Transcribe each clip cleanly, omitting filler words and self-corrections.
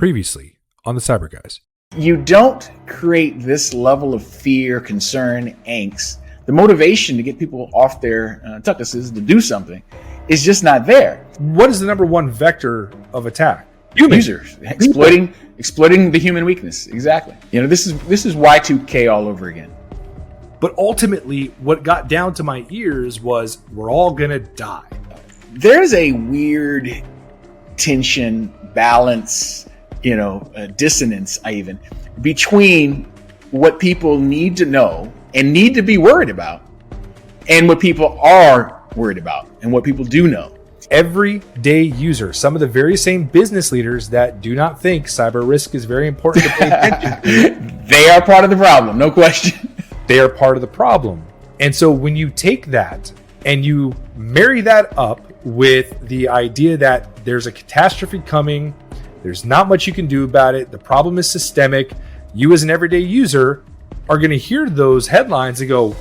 Previously on the Cyber Guys. You don't create this level of fear, concern, angst. The motivation to get people off their tuckuses to do something is just not there. What is the number one vector of attack? Users exploiting the human weakness. Exactly. This is Y2K all over again. But ultimately, what got down to my ears was we're all gonna die. There's a weird tension, balance, dissonance even between what people need to know and need to be worried about and what people are worried about and what people do know. Everyday user, some of the very same business leaders that do not think cyber risk is very important to pay attention to. They are part of the problem, no question. They are part of the problem. And so when you take that and you marry that up with the idea that there's a catastrophe coming, there's not much you can do about it, the problem is systemic, you as an everyday user are going to hear those headlines and go,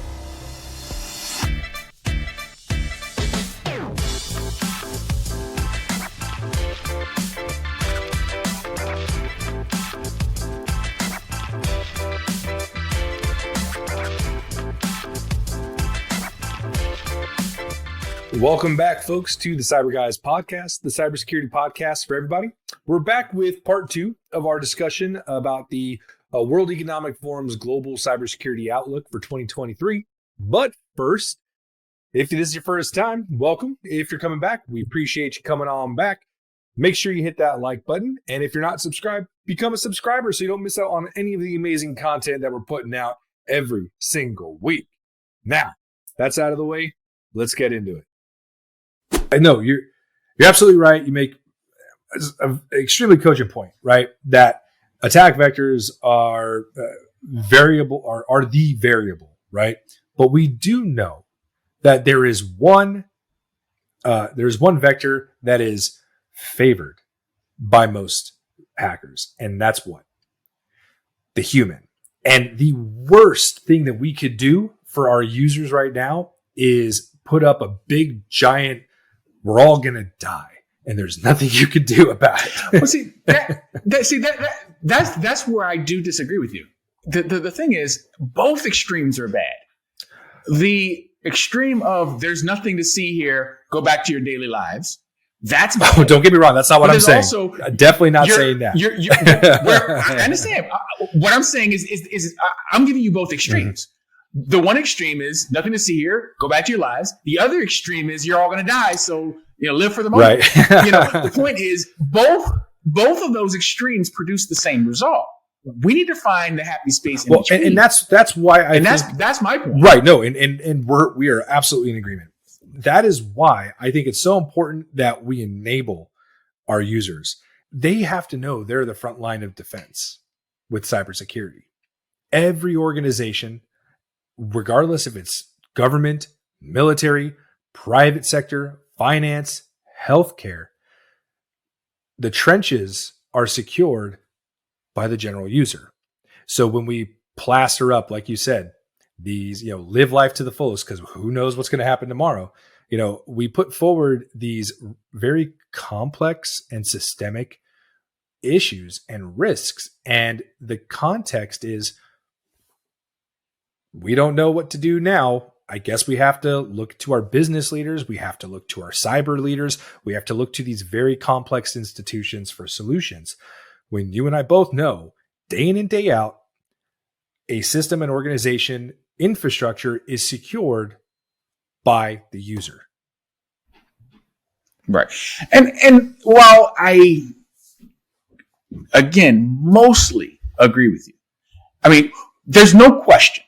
welcome back, folks, to the Cyber Guys podcast, the cybersecurity podcast for everybody. We're back with part 2 of our discussion about the World Economic Forum's Global Cybersecurity Outlook for 2023. But first, if this is your first time, welcome. If you're coming back, we appreciate you coming on back. Make sure you hit that like button. And if you're not subscribed, become a subscriber so you don't miss out on any of the amazing content that we're putting out every single week. Now, that's out of the way. Let's get into it. I know you're absolutely right. You make an extremely cogent point, right? That attack vectors are variable, are the variable, right? But we do know that there's one vector that is favored by most hackers, and that's what? The human. And the worst thing that we could do for our users right now is put up a big giant we're all gonna die, and there's nothing you can do about it. Well, that's where I do disagree with you. The thing is, both extremes are bad. The extreme of there's nothing to see here, go back to your daily lives. That's bad. Oh, don't get me wrong. That's not what I'm saying. Also, definitely not saying that. I understand. What I'm saying is I'm giving you both extremes. Mm-hmm. The one extreme is nothing to see here, go back to your lives. The other extreme is you're all going to die, so live for the moment. Right. The point is both of those extremes produce the same result. We need to find the happy space in between. And that's why that's my point. Right. No, and we are absolutely in agreement. That is why I think it's so important that we enable our users. They have to know they're the front line of defense with cybersecurity. Every organization, regardless if it's government, military, private sector, finance, healthcare, the trenches are secured by the general user. So when we plaster up, like you said, these, live life to the fullest, because who knows what's going to happen tomorrow, we put forward these very complex and systemic issues and risks. And the context is, we don't know what to do now. I guess we have to look to our business leaders. We have to look to our cyber leaders. We have to look to these very complex institutions for solutions. When you and I both know, day in and day out, a system and organization infrastructure is secured by the user. Right. And while I, again, mostly agree with you, I mean, there's no question.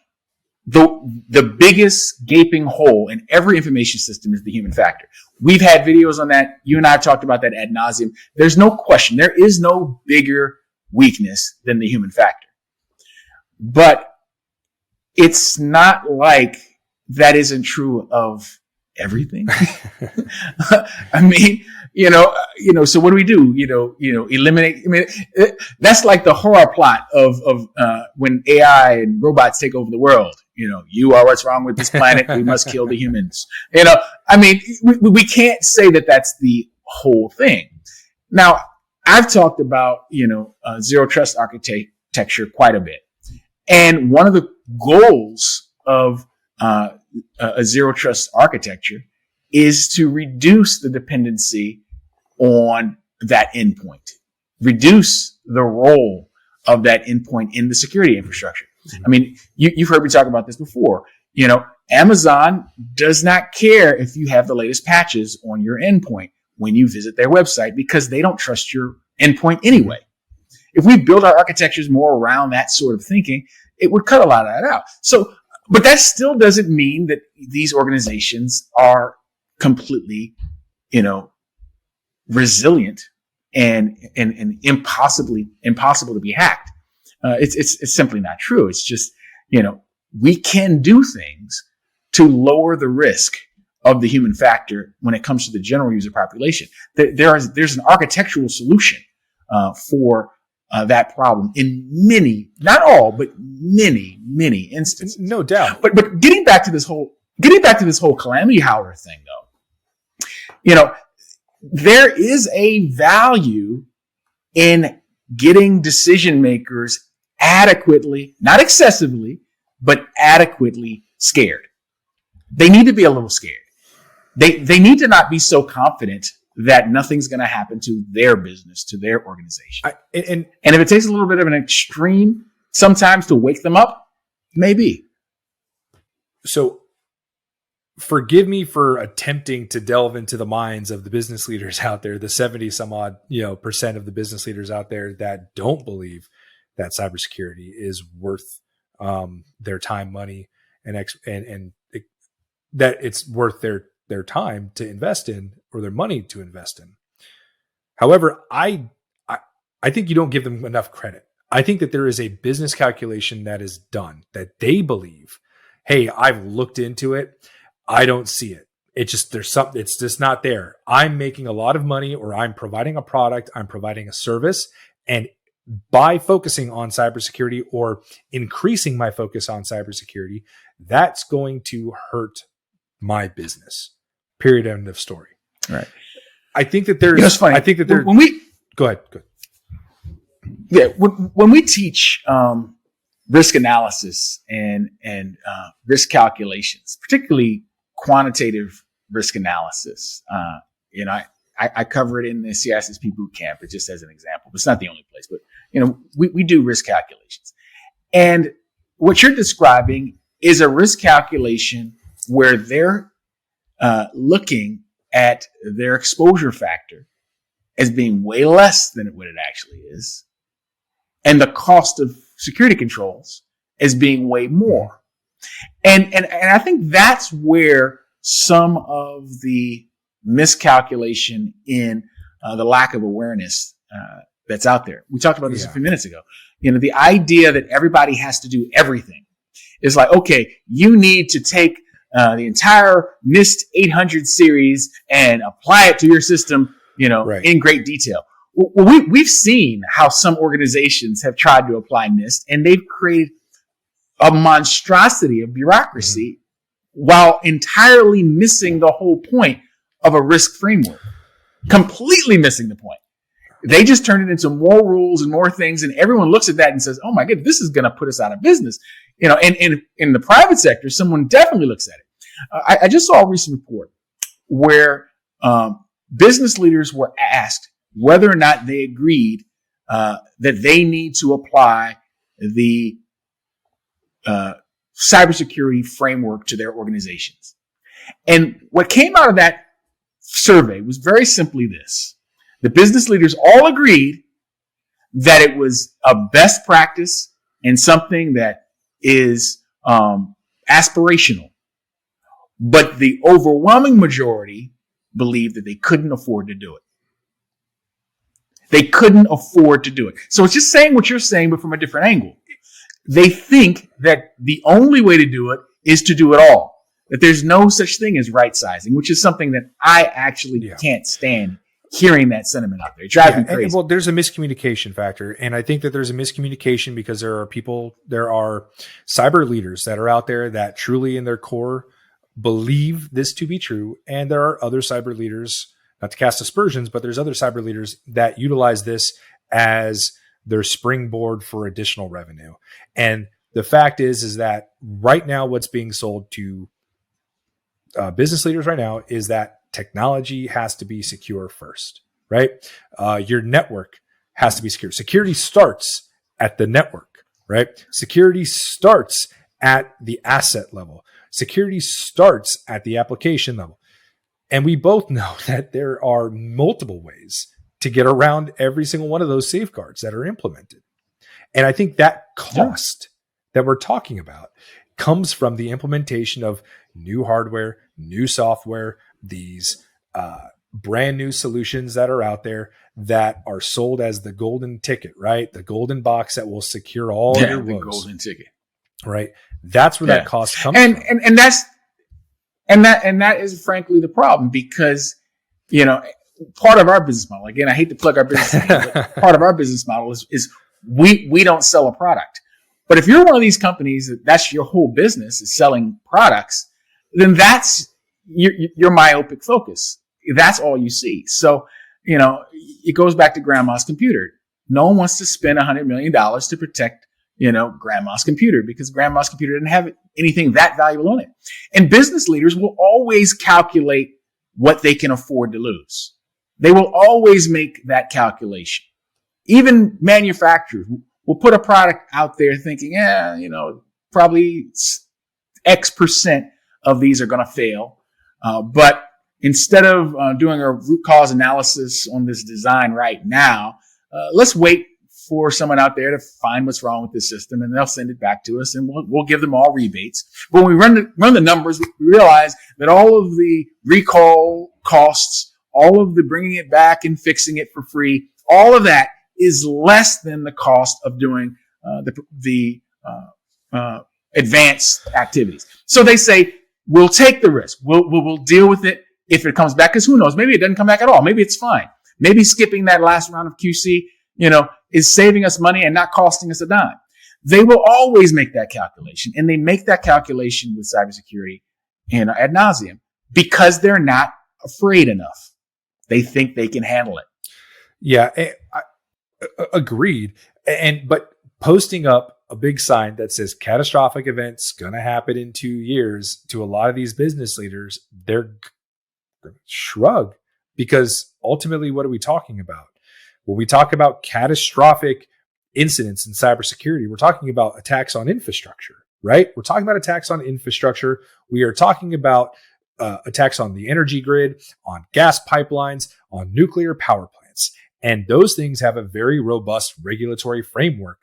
The biggest gaping hole in every information system is the human factor. We've had videos on that. You and I have talked about that ad nauseum. There's no question. There is no bigger weakness than the human factor. But it's not like that isn't true of everything. I mean, so what do we do? Eliminate. I mean, that's like the horror plot of when AI and robots take over the world. You are what's wrong with this planet. We must kill the humans. I mean, we can't say that that's the whole thing. Now, I've talked about, zero trust architecture quite a bit. And one of the goals of a zero trust architecture is to reduce the dependency on that endpoint, reduce the role of that endpoint in the security infrastructure. I mean, you've heard me talk about this before. Amazon does not care if you have the latest patches on your endpoint when you visit their website, because they don't trust your endpoint anyway. If we build our architectures more around that sort of thinking, it would cut a lot of that out. So, but that still doesn't mean that these organizations are completely, resilient and impossible to be hacked. It's simply not true. It's just, we can do things to lower the risk of the human factor when it comes to the general user population. There's an architectural solution for that problem in many, not all, but many instances. No doubt. But getting back to this whole calamity howler thing, though, there is a value in getting decision makers adequately, not excessively, but adequately scared. They need to be a little scared. They need to not be so confident that nothing's going to happen to their business, to their organization. And if it takes a little bit of an extreme sometimes to wake them up, maybe. So forgive me for attempting to delve into the minds of the business leaders out there, the 70 some odd, percent of the business leaders out there that don't believe that cybersecurity is worth their time, money, and that it's worth their time to invest in, or their money to invest in. However, I think you don't give them enough credit. I think that there is a business calculation that is done, that they believe, hey, I've looked into it. I don't see it. It's just not there. I'm making a lot of money, or I'm providing a product, I'm providing a service. And by focusing on cybersecurity, or increasing my focus on cybersecurity, that's going to hurt my business. Period. End of story. Right. I think that there's, it's funny. I think that there, go ahead. Yeah. When we teach, risk analysis and risk calculations, particularly quantitative risk analysis, I cover it in the CISSP boot camp, but just as an example. It's not the only place, but we do risk calculations. And what you're describing is a risk calculation where they're looking at their exposure factor as being way less than what it actually is, and the cost of security controls as being way more. And I think that's where some of the miscalculation in the lack of awareness that's out there. We talked about this a few minutes ago. The idea that everybody has to do everything is like, okay, you need to take the entire NIST 800 series and apply it to your system, in great detail. Well, we've seen how some organizations have tried to apply NIST, and they've created a monstrosity of bureaucracy while entirely missing the whole point of a risk framework. Completely missing the point. They just turned it into more rules and more things, and everyone looks at that and says, oh my goodness, this is going to put us out of business. And in the private sector, someone definitely looks at it. I just saw a recent report where business leaders were asked whether or not they agreed that they need to apply the cybersecurity framework to their organizations. And what came out of that survey was very simply this. The business leaders all agreed that it was a best practice and something that is aspirational. But the overwhelming majority believed that they couldn't afford to do it. They couldn't afford to do it. So it's just saying what you're saying, but from a different angle. They think that the only way to do it is to do it all. That there's no such thing as right sizing, which is something that I actually can't stand hearing that sentiment out there. It drives me crazy. Well, there's a miscommunication factor. And I think that there's a miscommunication because there are cyber leaders that are out there that truly in their core believe this to be true. And there are other cyber leaders not to cast aspersions, but there's other cyber leaders that utilize this as their springboard for additional revenue. And the fact is that right now, what's being sold to business leaders right now is that technology has to be secure first, right? Your network has to be secure. Security starts at the network, right? Security starts at the asset level. Security starts at the application level. And we both know that there are multiple ways to get around every single one of those safeguards that are implemented. And I think that cost that we're talking about comes from the implementation of new hardware, new software, these brand new solutions that are out there that are sold as the golden ticket, right? The golden box that will secure all your woes. The golden ticket, right? That's where that cost comes from. And that is frankly the problem, because part of our business model, again, I hate to plug our business model, but part of our business model is we don't sell a product. But if you're one of these companies that's your whole business is selling products, then that's your myopic focus. That's all you see. So, it goes back to grandma's computer. No one wants to spend $100 million to protect, grandma's computer, because grandma's computer didn't have anything that valuable on it. And business leaders will always calculate what they can afford to lose. They will always make that calculation. Even manufacturers will put a product out there thinking, probably X% of these are going to fail. But instead of doing a root cause analysis on this design right now, let's wait for someone out there to find what's wrong with the system, and they'll send it back to us, and we'll give them all rebates. But when we run the numbers, we realize that all of the recall costs, all of the bringing it back and fixing it for free, all of that is less than the cost of doing the advanced activities. So they say, we'll take the risk. We'll deal with it if it comes back, because who knows? Maybe it doesn't come back at all. Maybe it's fine. Maybe skipping that last round of QC, is saving us money and not costing us a dime. They will always make that calculation, and they make that calculation with cybersecurity ad nauseum because they're not afraid enough. They think they can handle it. Yeah, agreed. But posting up a big sign that says catastrophic events going to happen in 2 years to a lot of these business leaders, they're going to shrug, because ultimately, what are we talking about? When we talk about catastrophic incidents in cybersecurity, we're talking about attacks on infrastructure, right? We're talking about attacks on infrastructure. We are talking about attacks on the energy grid, on gas pipelines, on nuclear power plants. And those things have a very robust regulatory framework.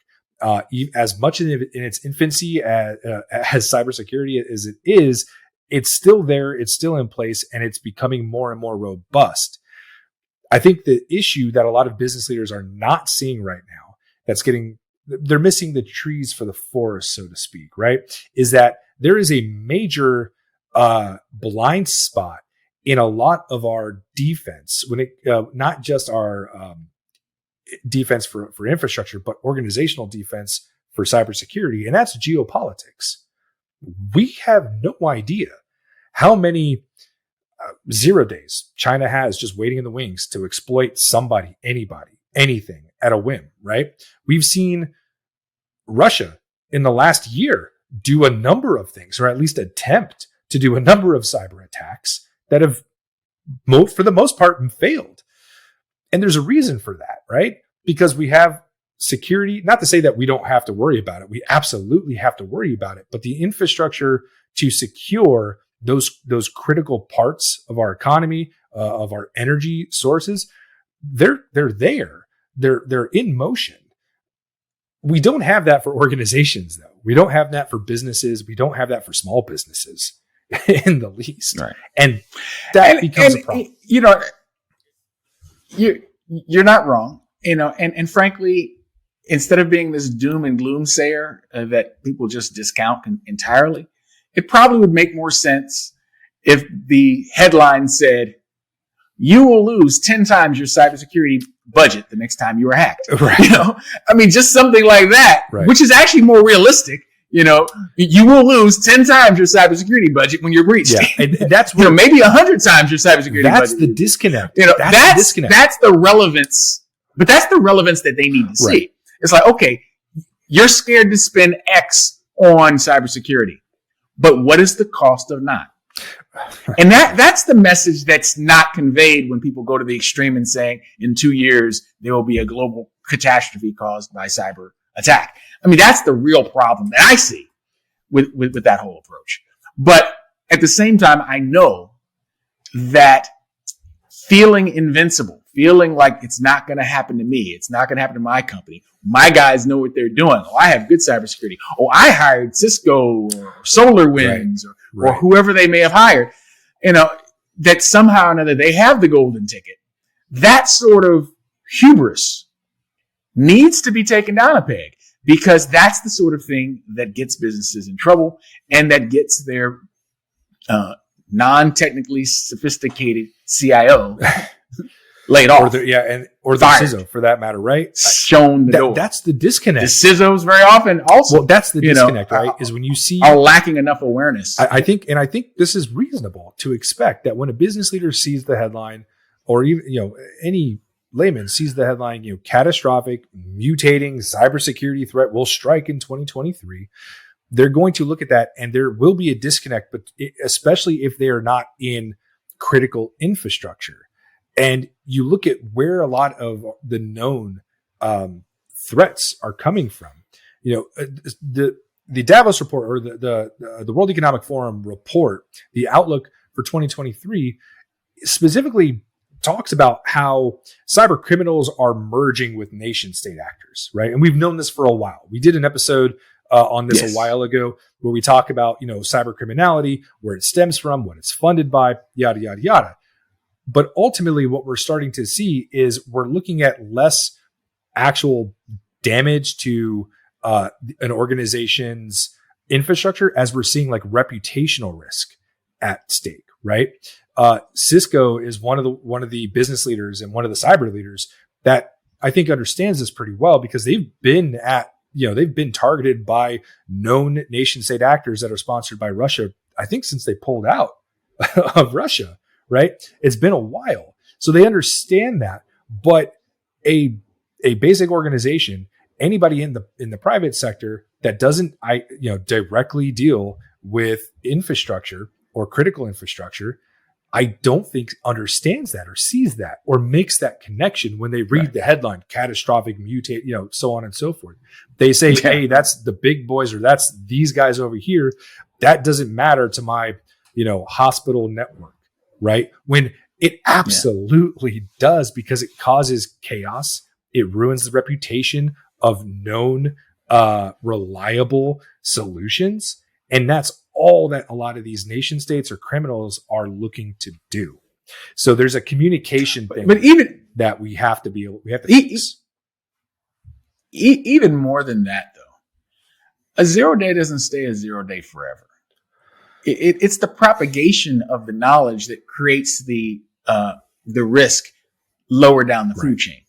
As much in its infancy as cybersecurity as it is, it's still there, it's still in place, and it's becoming more and more robust. I think the issue that a lot of business leaders are not seeing right now, they're missing the trees for the forest, so to speak, right? Is that there is a major blind spot in a lot of our defense, when it not just our defense for infrastructure, but organizational defense for cybersecurity, and that's geopolitics. We have no idea how many 0 days China has just waiting in the wings to exploit somebody, anybody, anything at a whim, right? We've seen Russia in the last year do a number of things, or at least attempt to do a number of cyber attacks that have, for the most part, failed. And there's a reason for that, right? Because we have security, not to say that we don't have to worry about it. We absolutely have to worry about it. But the infrastructure to secure those critical parts of our economy, of our energy sources, they're there. They're in motion. We don't have that for organizations, though. We don't have that for businesses. We don't have that for small businesses in the least. Right. And that becomes a problem. You're not wrong. And frankly, instead of being this doom and gloom sayer that people just discount entirely, it probably would make more sense if the headline said, "You will lose 10 times your cybersecurity budget the next time you are hacked." Right. Just something like that, right, which is actually more realistic, You will lose 10 times your cybersecurity budget when you're breached. Yeah, and that's where, maybe 100 times your cybersecurity budget. That's the disconnect. That's the disconnect. That's the relevance. But that's the relevance that they need to see. Right. It's like, okay, you're scared to spend X on cybersecurity, but what is the cost of not? And that's the message that's not conveyed when people go to the extreme and saying in 2 years there will be a global catastrophe caused by cyber attack. I mean, that's the real problem that I see with that whole approach. But at the same time, I know that feeling invincible, feeling like it's not going to happen to me, it's not going to happen to my company, my guys know what they're doing. Oh, I have good cybersecurity. Oh, I hired Cisco or SolarWinds or whoever they may have hired, that somehow or another they have the golden ticket. That sort of hubris needs to be taken down a peg, because that's the sort of thing that gets businesses in trouble and that gets their non-technically sophisticated CIO laid off. Or the CISO for that matter, right? Shown the door. That's the disconnect. The CISOs very often also. Well, that's the disconnect, right? Is when you see are lacking enough awareness. I think this is reasonable to expect that when a business leader sees the headline, or even any layman sees the headline, catastrophic mutating cybersecurity threat will strike in 2023. They're going to look at that, and there will be a disconnect, but especially if they are not in critical infrastructure. And you look at where a lot of the known threats are coming from. The Davos report, or the World Economic Forum report, the outlook for 2023, specifically talks about how cyber criminals are merging with nation state actors, right? And we've known this for a while. We did an episode on this a while ago where we talk about cyber criminality, where it stems from, what it's funded by, yada yada yada. But ultimately, what we're starting to see is we're looking at less actual damage to an organization's infrastructure, as we're seeing like reputational risk at stake, right? Cisco is one of the business leaders and one of the cyber leaders that I think understands this pretty well, because they've been targeted by known nation state actors that are sponsored by Russia, I think since they pulled out of Russia. Right? It's been a while. So they understand that. But a basic organization, anybody in the private sector that doesn't directly deal with infrastructure or critical infrastructure, I don't think understands that or sees that or makes that connection when they read the headline, catastrophic mutate, so on and so forth. They say, hey, that's the big boys, or that's these guys over here. That doesn't matter to my, hospital network. Right? When it absolutely does, because it causes chaos. It ruins the reputation of known, reliable solutions. And that's all that a lot of these nation states or criminals are looking to do. So there's a communication thing that we have to fix. Even more than that, though, a 0 day doesn't stay a 0 day forever. It's the propagation of the knowledge that creates the risk lower down the food chain.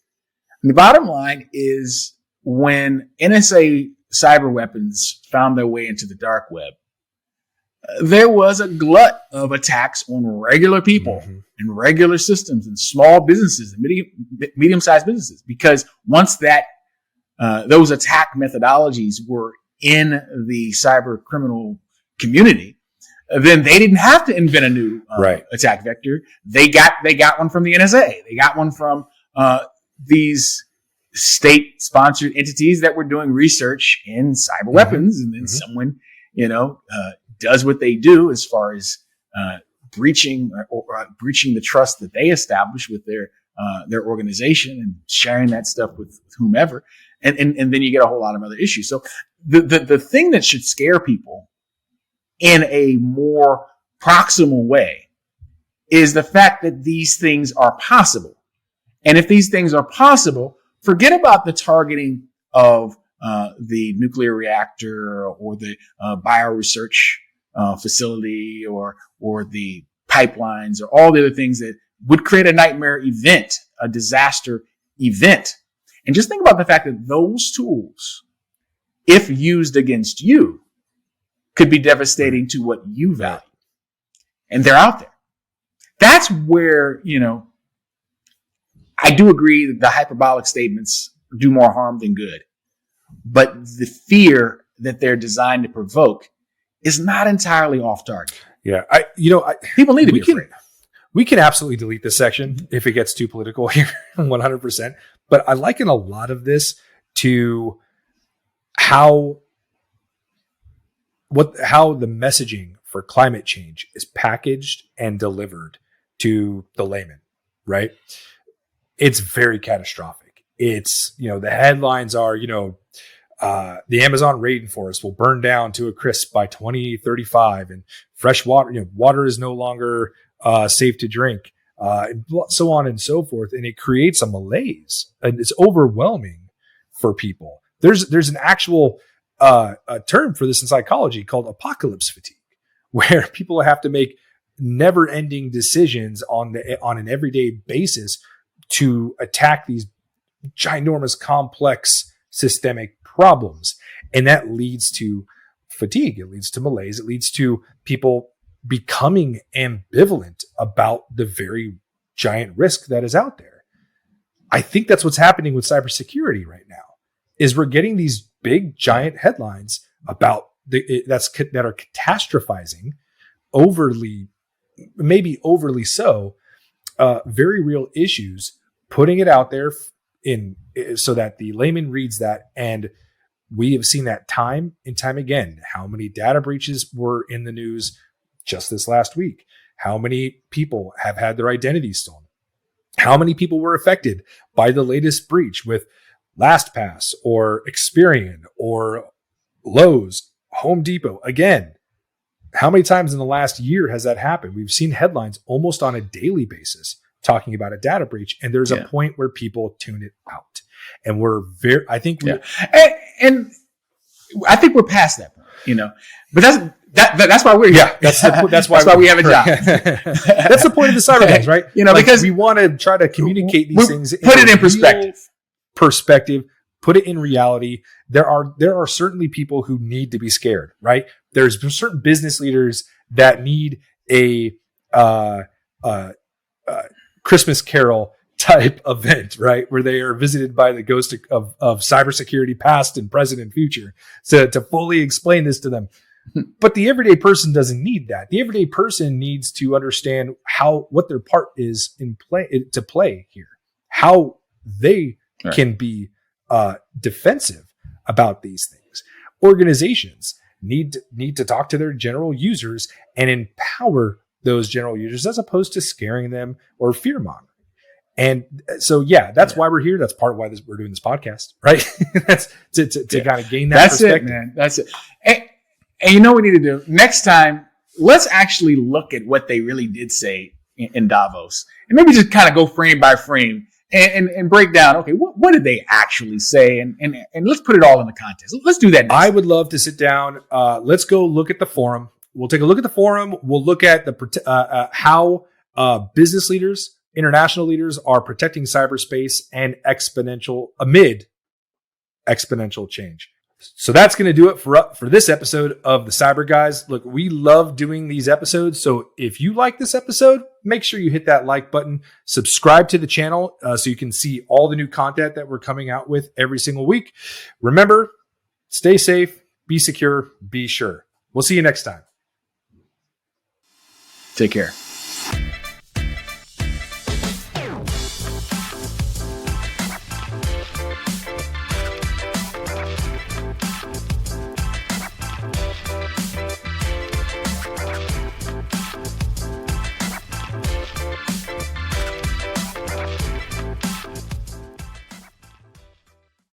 And the bottom line is, when NSA cyber weapons found their way into the dark web, there was a glut of attacks on regular people and regular systems and small businesses and medium-sized businesses, because once that those attack methodologies were in the cyber criminal community, then they didn't have to invent a new attack vector. They got one from the NSA. They got one from these state-sponsored entities that were doing research in cyber weapons, and then someone does what they do as far as breaching the trust that they establish with their organization and sharing that stuff with whomever, and then you get a whole lot of other issues. So the thing that should scare people in a more proximal way is the fact that these things are possible. And if these things are possible, forget about the targeting of the nuclear reactor or the bioresearch facility or the pipelines or all the other things that would create a nightmare event, a disaster event. And just think about the fact that those tools, if used against you, could be devastating to what you value. And they're out there. That's where, I do agree that the hyperbolic statements do more harm than good. But the fear that they're designed to provoke is not entirely off target. Yeah. People need to be afraid. We can absolutely delete this section if it gets too political here, 100%. But I liken a lot of this to how the messaging for climate change is packaged and delivered to the layman, right? It's very catastrophic. It's, the headlines are, the Amazon rainforest will burn down to a crisp by 2035, and fresh water, water is no longer safe to drink, and so on and so forth. And it creates a malaise, and it's overwhelming for people. There's an actual a term for this in psychology called apocalypse fatigue, where people have to make never-ending decisions on an everyday basis to attack these ginormous, complex, systemic problems. And that leads to fatigue. It leads to malaise. It leads to people becoming ambivalent about the very giant risk that is out there. I think that's what's happening with cybersecurity right now, is we're getting these big, giant headlines about that are catastrophizing maybe overly so, very real issues, putting it out there so that the layman reads that. And we have seen that time and time again. How many data breaches were in the news just this last week? How many people have had their identities stolen? How many people were affected by the latest breach with LastPass or Experian or Lowe's, Home Depot? Again, how many times in the last year has that happened? We've seen headlines almost on a daily basis talking about a data breach, and there's a point where people tune it out. And and I think we're past that point, but that's why we're here. Yeah, that's why we have a job. That's the point of the cyber guys, right? Because we want to try to communicate these things, put it in perspective, put it in reality. There are certainly people who need to be scared, right? There's certain business leaders that need a Christmas Carol type event, right? Where they are visited by the ghost of cybersecurity past and present and future to fully explain this to them. But the everyday person doesn't need that. The everyday person needs to understand what their part is to play here, how they can be defensive about these things. Organizations need to talk to their general users and empower those general users as opposed to scaring them or fear mongering. And so, that's why we're here. That's part of why we're doing this podcast, right? That's to kind of gain that perspective. It, man. That's it. And you know what we need to do? Next time, let's actually look at what they really did say in Davos. And maybe just kind of go frame by frame and break down, okay, what did they actually say? And let's put it all in the context. Let's do that next I would love to sit down. Let's go look at the forum. We'll take a look at the forum. We'll look at how business leaders, international leaders are protecting cyberspace and amid exponential change. So that's going to do it for this episode of the Cyber Guys. Look, we love doing these episodes. So if you like this episode, make sure you hit that like button, subscribe to the channel so you can see all the new content that we're coming out with every single week. Remember, stay safe, be secure, be sure. We'll see you next time. Take care.